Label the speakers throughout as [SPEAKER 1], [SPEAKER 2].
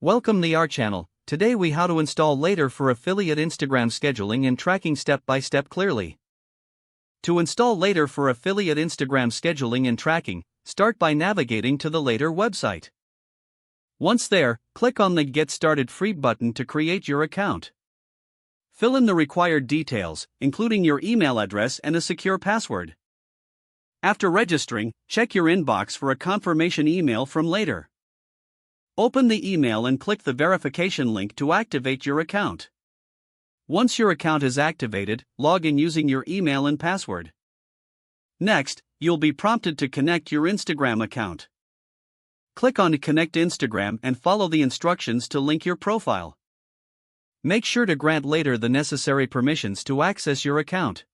[SPEAKER 1] Welcome to our channel. Today we how to install Later for affiliate Instagram scheduling and tracking step by step clearly. To install Later for affiliate Instagram scheduling and tracking, start by navigating to the Later website. Once there, click on the Get Started Free button to create your account. Fill in the required details, including your email address and a secure password. After registering, check your inbox for a confirmation email from Later. Open the email and click the verification link to activate your account. Once your account is activated, log in using your email and password. Next, you'll be prompted to connect your Instagram account. Click on Connect Instagram and follow the instructions to link your profile. Make sure to grant Later the necessary permissions to access your account.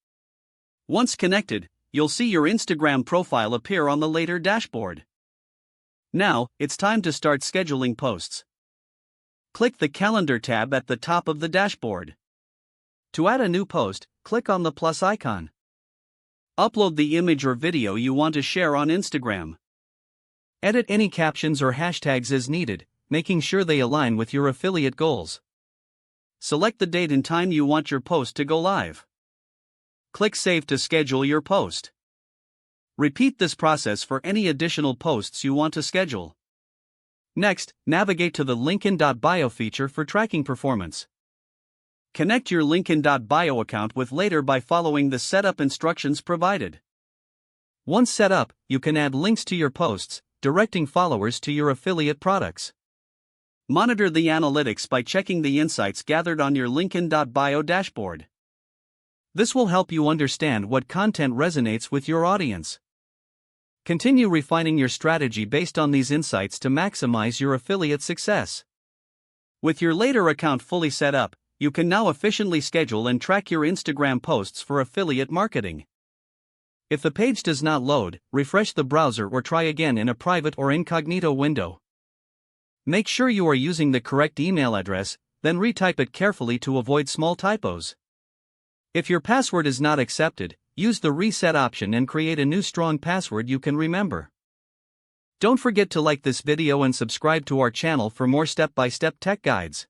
[SPEAKER 1] Once connected, you'll see your Instagram profile appear on the Later dashboard. Now, it's time to start scheduling posts. Click the Calendar tab at the top of the dashboard. To add a new post, click on the plus icon. Upload the image or video you want to share on Instagram. Edit any captions or hashtags as needed, making sure they align with your affiliate goals. Select the date and time you want your post to go live. Click Save to schedule your post. Repeat this process for any additional posts you want to schedule. Next, navigate to the LinkedIn.bio feature for tracking performance. Connect your LinkedIn.bio account with Later by following the setup instructions provided. Once set up, you can add links to your posts, directing followers to your affiliate products. Monitor the analytics by checking the insights gathered on your LinkedIn.bio dashboard. This will help you understand what content resonates with your audience. Continue refining your strategy based on these insights to maximize your affiliate success. With your Later account fully set up, you can now efficiently schedule and track your Instagram posts for affiliate marketing. If the page does not load, refresh the browser or try again in a private or incognito window. Make sure you are using the correct email address, then retype it carefully to avoid small typos. If your password is not accepted, use the reset option and create a new strong password you can remember. Don't forget to like this video and subscribe to our channel for more step-by-step tech guides.